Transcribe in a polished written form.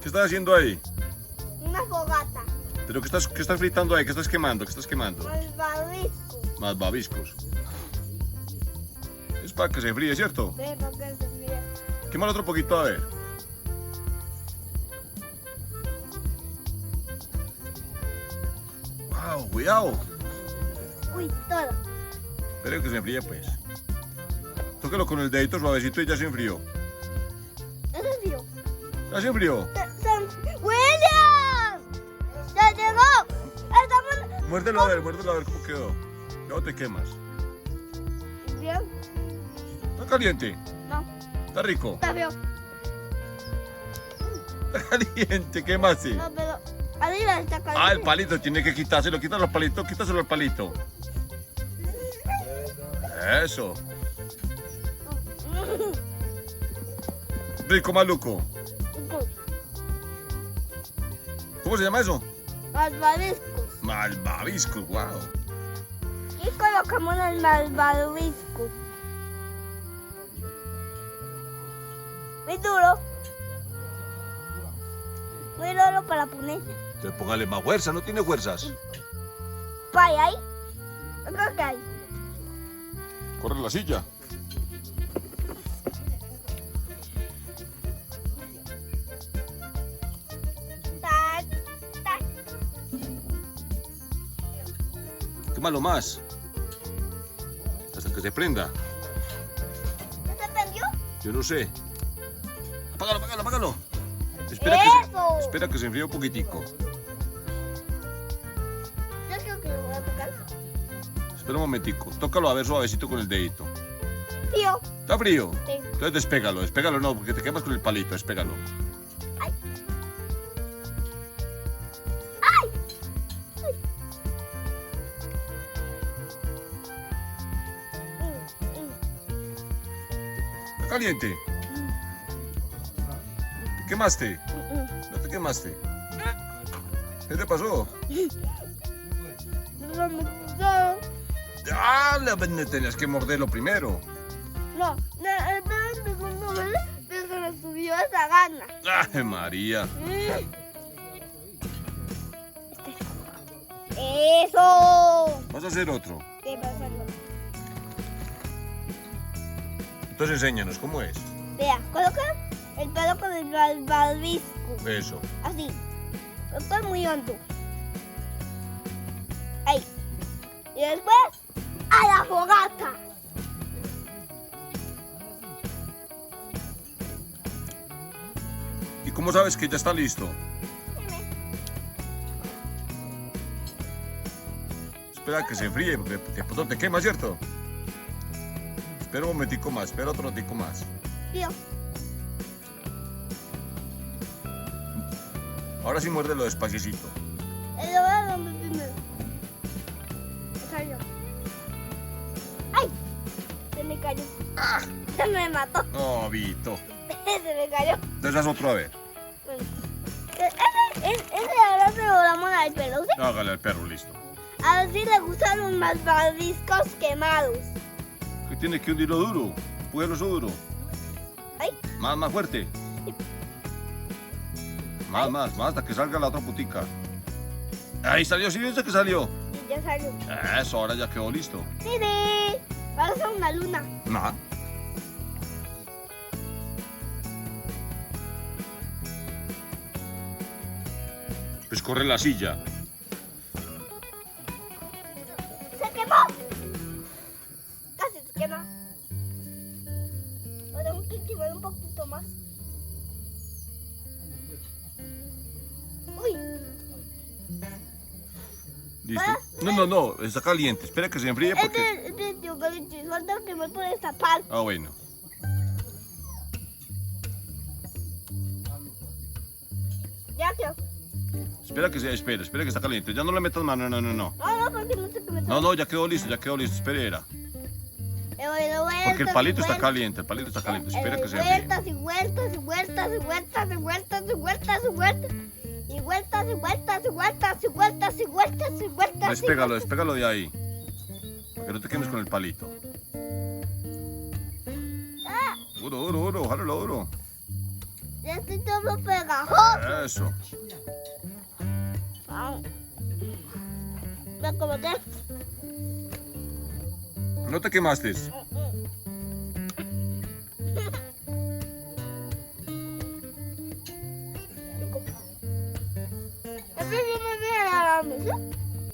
¿Qué estás haciendo ahí? Una fogata. ¿Pero qué estás fritando ahí? ¿Qué estás quemando? ¿Qué estás quemando? Malvavisco. Más babiscos. Es para que se fríe, ¿cierto? Ve, para que se fríe. Quémalo otro poquito, a ver. ¡Wow! ¡Cuidado! Uy, todo. Espera que se enfríe, pues. Tóquelo con el dedito suavecito y ya se enfrió. ¿Es en frío? ¿Ya se enfrió? ¡William! ¡Ya llegó! ¡Estamos... Muérdelo a ver cómo quedó. No te quemas. ¿Bien? ¿Está caliente? No, ¿Está rico? está frío. ¿Está caliente? ¿Qué más? Sí? No, pero arriba está caliente. Ah, el palito, tiene que quitárselo. Quita los palitos, quítaselo al palito. Eso. Rico, maluco. ¿Cómo se llama eso? Malvaviscos. Malvavisco, wow. Y colocamos el malvavisco. Muy duro. Muy duro para ponerse. Entonces póngale más fuerza, no tiene fuerzas. ¿Para ahí? Yo creo que hay. Corre la silla. Tac, tac. Quémalo más. Hasta que se prenda. ¿No se prendió? Yo no sé. Apágalo, apágalo, apágalo. ¡Eso! Espera que se enfríe un poquitico. Yo creo que lo voy a tocar. Espera un momentico. Tócalo a ver suavecito con el dedito. Tío. ¿Está frío? Sí. Entonces despégalo no, porque te quemas con el palito, despégalo. ¡Ay! ¡Ay! ¿Está caliente? ¿Te quemaste? ¿No te quemaste? ¿Qué te pasó? ¡Ah! Tenías que morderlo primero. No, el segundo vez, pero se me subió esa gana. ¡Ay, María! ¡Eso! Vas a hacer otro. ¿Qué va a hacerlo? Entonces enséñanos, ¿cómo es? Vea, coloca el pelo con el malvavisco. Eso. Así. Esto es muy hondo. Ahí. Y después, a la fogata. ¿Y cómo sabes que ya está listo? Espera que se enfríe, porque después te quema, ¿cierto? Espera un momentico más, espera otro ratico más. Tío, Ahora sí muérdelo despacito. el lo voy a romper primero. Me cayó. ¡Ay! Se me cayó. ¡Ah! Se me mató. No, Vito. Se me cayó. Entonces haz otro a ver. Bueno. Ese ahora se lo damos al pelo, ¿sí? Hágale al perro, listo. A ver si le gustan los malvaviscos quemados. Que tiene que hundirlo duro. Empújalo duro. ¡Ay! Más fuerte. Más, hasta que salga la otra putica. Ahí salió, ¿sí viste que salió? Y ya salió. Eso, ahora ya quedó listo. ¡Tiri! Parece una luna. Nah. Pues corre la silla. ¡Se quemó! Casi se quema. Ahora tengo que quemar un poquito más. ¡Uy! ¿Listo? No, está caliente. Espera que se enfríe porque... Tío, caliente. Falta quemar por esta parte. Ah, bueno. Ya, tío. Espera que está caliente. Ya no le metas mano, no. No, porque no sé qué me No, ya quedó listo. Espere, era. Porque el palito está caliente, Espera que se enfríe. Vueltas y vueltas y vueltas y vueltas y vueltas y vueltas y vueltas. Y vueltas y vueltas y vueltas y vueltas y vueltas y vueltas. Despégalo de ahí. Para que no te quemes con el palito. Ah, Duro, jálalo duro. Ya estoy todo pegajoso. Eso. Ah. Me acomodé. ¿No te quemaste? Eso yo me voy a la mesa.